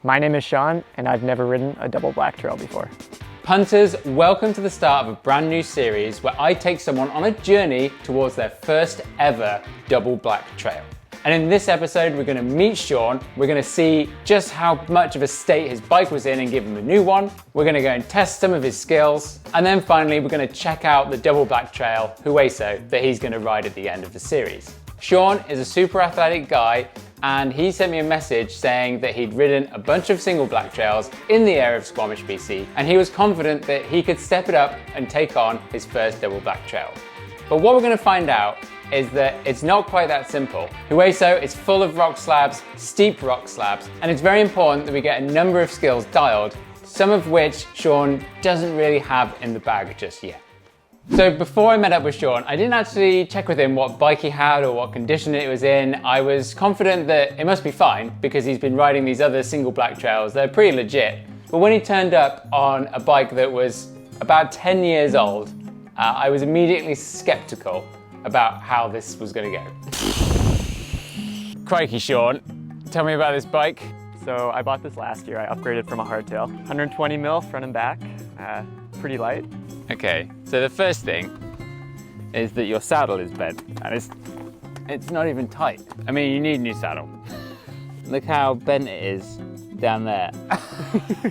My name is Sean, and I've never ridden a double black trail before. Punters, welcome to the start of a brand new series where I take someone on a journey towards their first ever double black trail. And in this episode, we're gonna meet Sean. We're gonna see just how much of a state his bike was in and give him a new one. We're gonna go and test some of his skills. And then finally, we're gonna check out the double black trail, Hueso, that he's gonna ride at the end of the series. Sean is a super athletic guy, and he sent me a message saying that he'd ridden a bunch of single black trails in the area of Squamish, BC, and he was confident that he could step it up and take on his first double black trail. But what we're gonna find out is that it's not quite that simple. Hueso is full of rock slabs, steep rock slabs, and it's very important that we get a number of skills dialed, some of which Sean doesn't really have in the bag just yet. So before I met up with Sean, I didn't actually check with him what bike he had or what condition it was in. I was confident that it must be fine because he's been riding these other single black trails. They're pretty legit. But when he turned up on a bike that was about 10 years old, I was immediately skeptical about how this was gonna go. Crikey, Sean, tell me about this bike. So I bought this last year. I upgraded from a hardtail. 120 mil front and back, pretty light. Okay, so the first thing is that your saddle is bent and it's not even tight. I mean, you need a new saddle. Look how bent it is down there.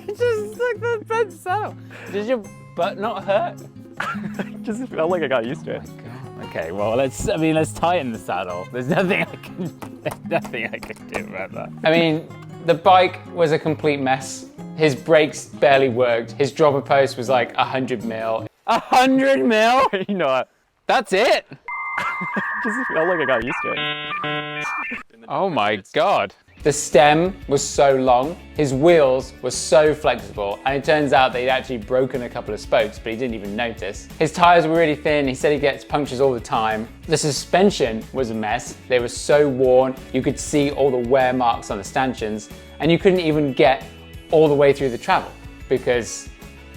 Just look at the bent saddle. Does your butt not hurt? It just felt like I got used to it. Oh my God. Okay, well let's tighten the saddle. There's nothing I can do about that. I mean, the bike was a complete mess. His brakes barely worked. His dropper post was like 100 mil. 100 mil? You know what? That's it? Just felt like I got used to it. Oh my God. The stem was so long, his wheels were so flexible, and it turns out that he'd actually broken a couple of spokes, but he didn't even notice. His tires were really thin. He said he gets punctures all the time. The suspension was a mess. They were so worn. You could see all the wear marks on the stanchions, and you couldn't even get all the way through the travel because,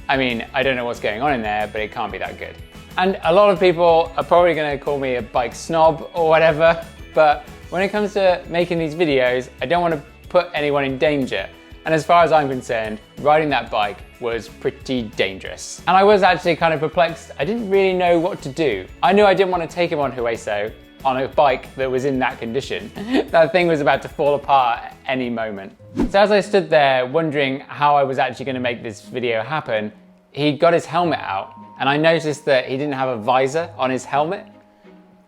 I mean, I don't know what's going on in there, but it can't be that good. And a lot of people are probably gonna call me a bike snob or whatever, but when it comes to making these videos, I don't want to put anyone in danger. And as far as I'm concerned, riding that bike was pretty dangerous. And I was actually kind of perplexed. I didn't really know what to do. I knew I didn't want to take him on Hueso on a bike that was in that condition. That thing was about to fall apart at any moment. So as I stood there wondering how I was actually going to make this video happen, he got his helmet out and I noticed that he didn't have a visor on his helmet,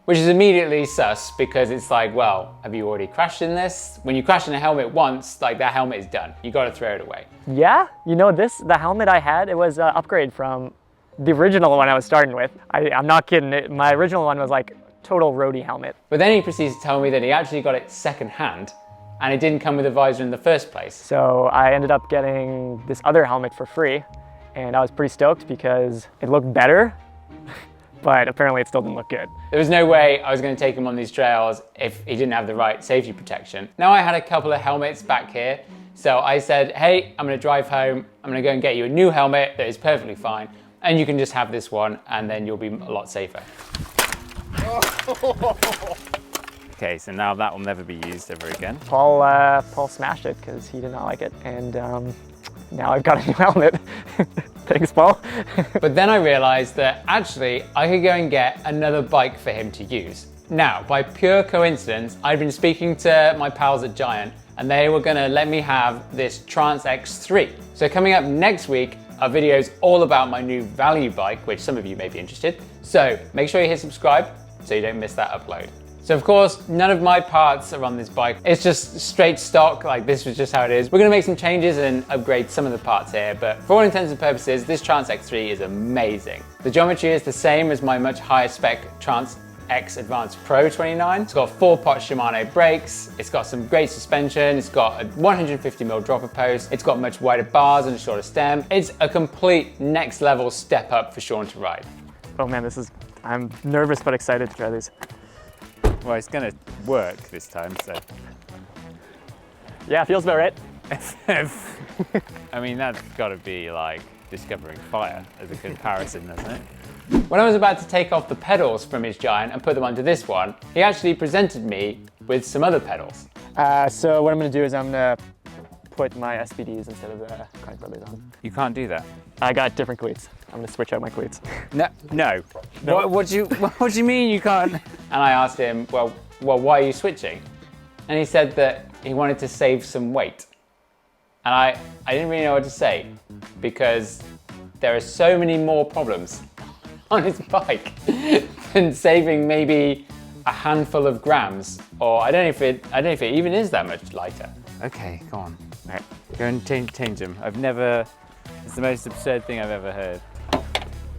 which is immediately sus because it's like, well, have you already crashed in this? When you crash in a helmet once, like that helmet is done. You got to throw it away. Yeah, you know the helmet I had, it was an upgrade from the original one I was starting with. I'm not kidding, my original one was like total roadie helmet. But then he proceeds to tell me that he actually got it secondhand and it didn't come with a visor in the first place. So I ended up getting this other helmet for free and I was pretty stoked because it looked better, but apparently it still didn't look good. There was no way I was going to take him on these trails if he didn't have the right safety protection. Now I had a couple of helmets back here, so I said, hey, I'm going to drive home, I'm going to go and get you a new helmet that is perfectly fine, and you can just have this one and then you'll be a lot safer. Okay, so now that will never be used ever again. Paul smashed it because he did not like it, and now I've got a new helmet. Thanks, Paul. But then I realized that actually I could go and get another bike for him to use. Now, by pure coincidence, I'd been speaking to my pals at Giant and they were gonna let me have this Trance X3. So coming up next week are videos all about my new value bike, which some of you may be interested. So make sure you hit subscribe so you don't miss that upload. So of course, none of my parts are on this bike. It's just straight stock, like this was just how it is. We're gonna make some changes and upgrade some of the parts here, but for all intents and purposes, this Trance X3 is amazing. The geometry is the same as my much higher spec Trance X Advanced Pro 29. It's got 4-pot Shimano brakes, it's got some great suspension, it's got a 150mm dropper post, it's got much wider bars and a shorter stem. It's a complete next level step up for Sean to ride. Oh man, I'm nervous but excited to try these. Well, it's gonna work this time, so. Yeah, feels about right. I mean, that's gotta be like discovering fire as a comparison, doesn't it? When I was about to take off the pedals from his Giant and put them onto this one, he actually presented me with some other pedals. So what I'm gonna do is I'm gonna put my SPDs instead of the Kite Brothers on. You can't do that. I got different cleats. I'm gonna switch out my cleats. No. No. What do you mean you can't? And I asked him, well, why are you switching? And he said that he wanted to save some weight. And I didn't really know what to say because there are so many more problems on his bike than saving maybe a handful of grams, or I don't know if it even is that much lighter. Okay, go on. All right, go and change them. It's the most absurd thing I've ever heard.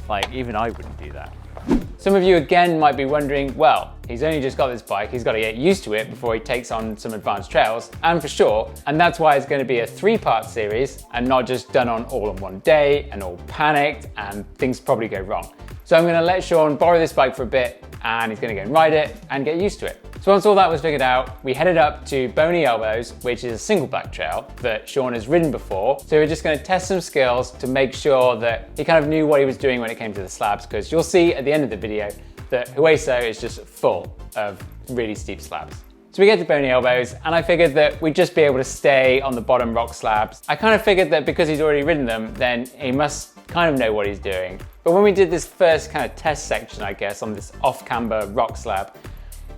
Like, even I wouldn't do that. Some of you again might be wondering, well, he's only just got this bike, he's got to get used to it before he takes on some advanced trails, and for sure, and that's why it's going to be a 3-part series and not just done all in one day and all panicked and things probably go wrong. So I'm going to let Sean borrow this bike for a bit and he's going to go and ride it and get used to it. So once all that was figured out, we headed up to Boney Elbows, which is a single black trail that Sean has ridden before. So we're just going to test some skills to make sure that he kind of knew what he was doing when it came to the slabs, because you'll see at the end of the video that Hueso is just full of really steep slabs. So we get to Boney Elbows and I figured that we'd just be able to stay on the bottom rock slabs. I kind of figured that because he's already ridden them, then he must kind of know what he's doing. But when we did this first kind of test section, I guess, on this off-camber rock slab,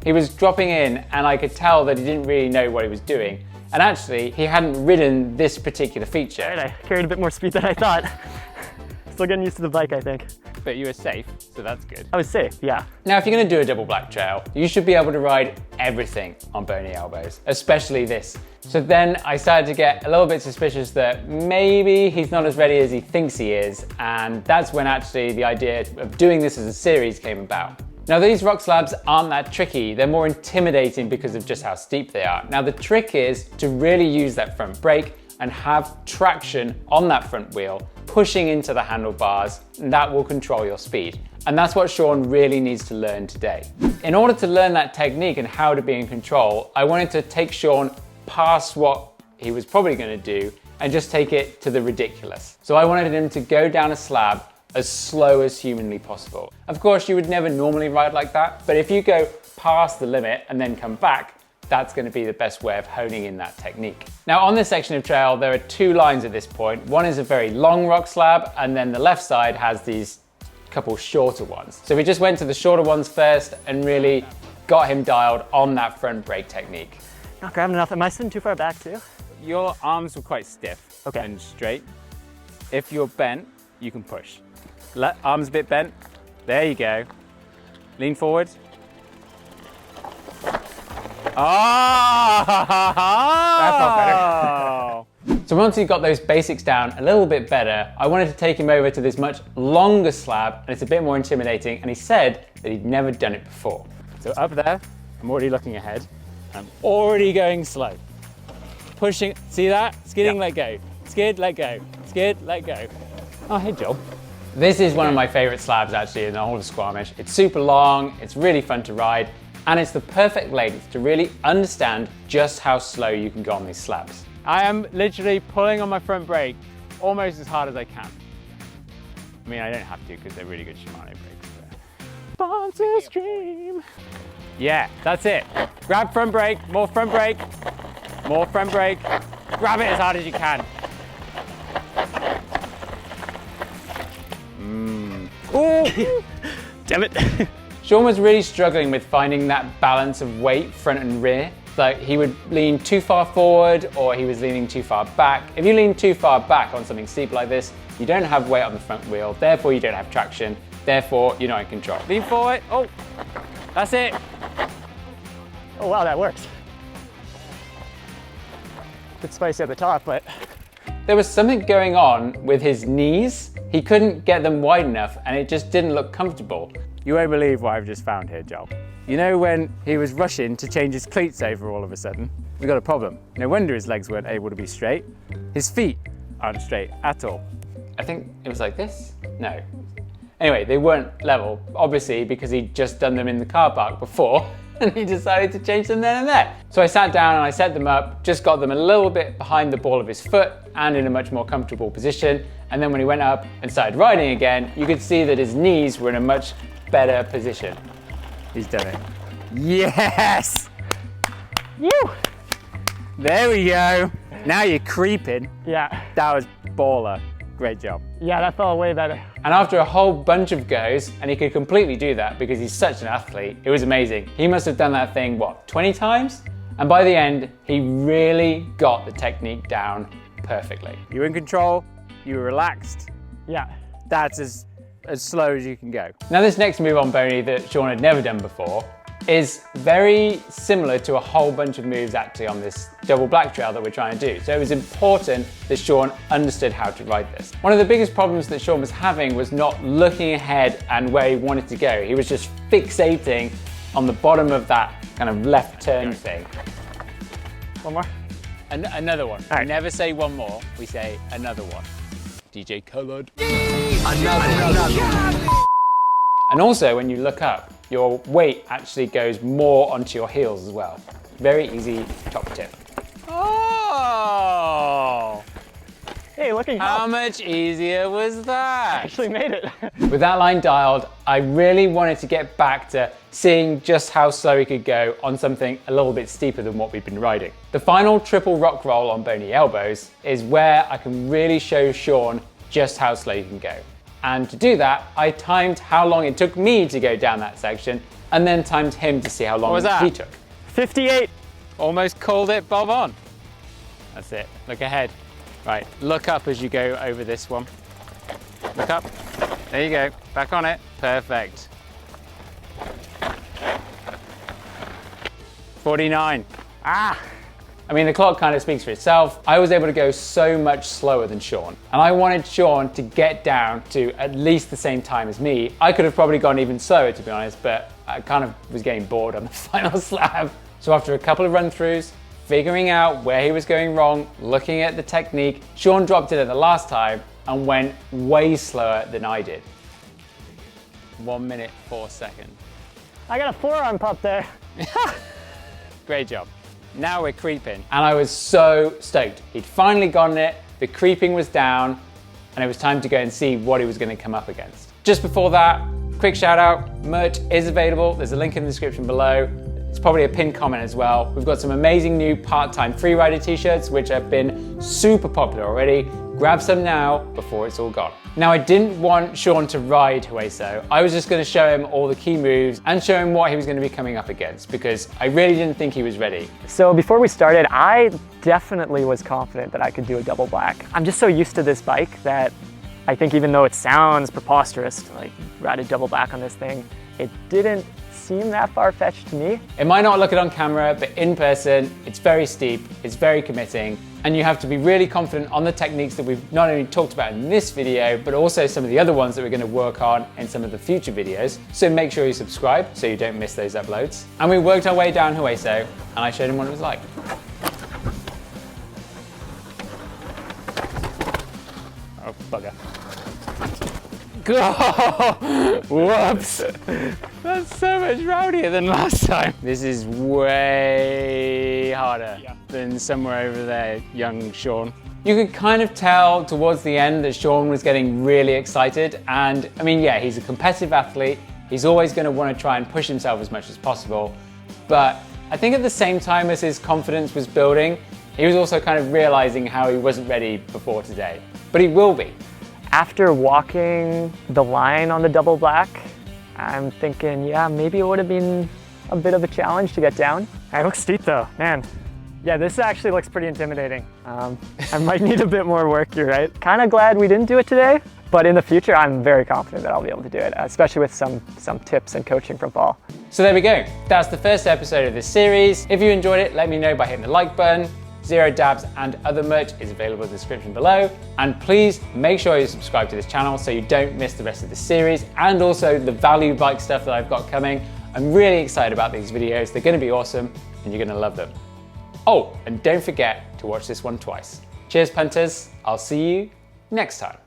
he was dropping in and I could tell that he didn't really know what he was doing. And actually, he hadn't ridden this particular feature. Right, I carried a bit more speed than I thought. Still getting used to the bike, I think. But you were safe, so that's good. I was safe, yeah. Now, if you're gonna do a double black trail, you should be able to ride everything on Boney Elbows, especially this. So then I started to get a little bit suspicious that maybe he's not as ready as he thinks he is, and that's when actually the idea of doing this as a series came about. Now, these rock slabs aren't that tricky. They're more intimidating because of just how steep they are. Now, the trick is to really use that front brake and have traction on that front wheel, pushing into the handlebars, and that will control your speed. And that's what Sean really needs to learn today. In order to learn that technique and how to be in control, I wanted to take Sean past what he was probably gonna do and just take it to the ridiculous. So I wanted him to go down a slab as slow as humanly possible. Of course, you would never normally ride like that, but if you go past the limit and then come back, that's going to be the best way of honing in that technique. Now, on this section of trail, there are 2 lines at this point. One is a very long rock slab, and then the left side has these couple shorter ones. So we just went to the shorter ones first and really got him dialed on that front brake technique. Not grabbing enough. Am I sitting too far back too? Your arms were quite stiff and straight. If you're bent, you can push. Arms a bit bent. There you go. Lean forward. Oh! That felt better. So once he got those basics down a little bit better, I wanted to take him over to this much longer slab, and it's a bit more intimidating, and he said that he'd never done it before. So up there, I'm already looking ahead. I'm already going slow. Pushing, see that? Skidding, let go. Skid, let go. Skid, let go. Oh, hey, Joel. This is one of my favorite slabs actually in the whole of Squamish. It's super long, it's really fun to ride, and it's the perfect length to really understand just how slow you can go on these slabs. I am literally pulling on my front brake almost as hard as I can. I mean, I don't have to because they're really good Shimano brakes. Punter's dream. Yeah, that's it. Grab front brake, more front brake, more front brake. Grab it as hard as you can. Ooh. Damn it. Sean was really struggling with finding that balance of weight front and rear. Like he would lean too far forward or he was leaning too far back. If you lean too far back on something steep like this, you don't have weight on the front wheel, therefore you don't have traction, therefore you're not in control. Lean forward, oh, that's it. Oh wow, that works. Bit spicy at the top, but. There was something going on with his knees. He couldn't get them wide enough and it just didn't look comfortable. You won't believe what I've just found here, Joel. You know when he was rushing to change his cleats over all of a sudden? We got a problem. No wonder his legs weren't able to be straight. His feet aren't straight at all. I think it was like this? No. Anyway, they weren't level, obviously because he'd just done them in the car park before and he decided to change them then and there. So I sat down and I set them up, just got them a little bit behind the ball of his foot and in a much more comfortable position. And then when he went up and started riding again, you could see that his knees were in a much better position. He's done it. Yes! Woo! There we go. Now you're creeping. Yeah. That was baller. Great job. Yeah, that felt way better. And after a whole bunch of goes, and he could completely do that because he's such an athlete, it was amazing. He must have done that thing, what, 20 times? And by the end, he really got the technique down perfectly. You were in control, you were relaxed. Yeah. That's as slow as you can go. Now this next move on Boney that Sean had never done before is very similar to a whole bunch of moves actually on this double black trail that we're trying to do. So it was important that Sean understood how to ride this. One of the biggest problems that Sean was having was not looking ahead and where he wanted to go. He was just fixating on the bottom of that kind of left turn thing. One more? Another one. All right. We never say one more, we say another one. DJ Coloured. Another. And also when you look up, your weight actually goes more onto your heels as well. Very easy top tip. Oh! Hey, looking How much easier was that? actually made it. With that line dialed, I really wanted to get back to seeing just how slow he could go on something a little bit steeper than what we've been riding. The final triple rock roll on bony elbows is where I can really show Sean just how slow you can go. And to do that, I timed how long it took me to go down that section and then timed him to see how long he took. 58. Almost called it bob on. That's it, look ahead. Right, look up as you go over this one. Look up, there you go, back on it, perfect. 49. Ah. I mean, the clock kind of speaks for itself. I was able to go so much slower than Sean. And I wanted Sean to get down to at least the same time as me. I could have probably gone even slower, to be honest, but I kind of was getting bored on the final slab. So after a couple of run-throughs, figuring out where he was going wrong, looking at the technique, Sean dropped it at the last time and went way slower than I did. 1 minute, 4 seconds. I got a forearm pop there. Great job. Now we're creeping. And I was so stoked. He'd finally gotten it, the creeping was down, and it was time to go and see what he was going to come up against. Just before that, quick shout out, merch is available. There's a link in the description below. It's probably a pinned comment as well. We've got some amazing new part-time freerider t-shirts, which have been super popular already. Grab some now before it's all gone. Now, I didn't want Sean to ride Hueso. I was just gonna show him all the key moves and show him what he was gonna be coming up against because I really didn't think he was ready. So before we started, I definitely was confident that I could do a double black. I'm just so used to this bike that I think even though it sounds preposterous to like ride a double black on this thing, it didn't seem that far-fetched to me. It might not look it on camera, but in person, it's very steep, it's very committing, and you have to be really confident on the techniques that we've not only talked about in this video, but also some of the other ones that we're gonna work on in some of the future videos. So make sure you subscribe so you don't miss those uploads. And we worked our way down Hueso, and I showed him what it was like. Oh, bugger. Whoops! That's so much rowdier than last time. This is way harder than somewhere over there, young Sean. You could kind of tell towards the end that Sean was getting really excited. And I mean, yeah, he's a competitive athlete. He's always going to want to try and push himself as much as possible. But I think at the same time as his confidence was building, he was also kind of realizing how he wasn't ready before today. But he will be. After walking the line on the double black, I'm thinking, yeah, maybe it would have been a bit of a challenge to get down. It looks steep though, man. Yeah, this actually looks pretty intimidating. I might need a bit more work, you're right. Kind of glad we didn't do it today, but in the future, I'm very confident that I'll be able to do it, especially with some tips and coaching from Paul. So there we go. That's the first episode of this series. If you enjoyed it, let me know by hitting the like button. Zero Dabs and other merch is available in the description below. And please make sure you subscribe to this channel so you don't miss the rest of the series and also the value bike stuff that I've got coming. I'm really excited about these videos. They're gonna be awesome and you're gonna love them. Oh, and don't forget to watch this one twice. Cheers, punters. I'll see you next time.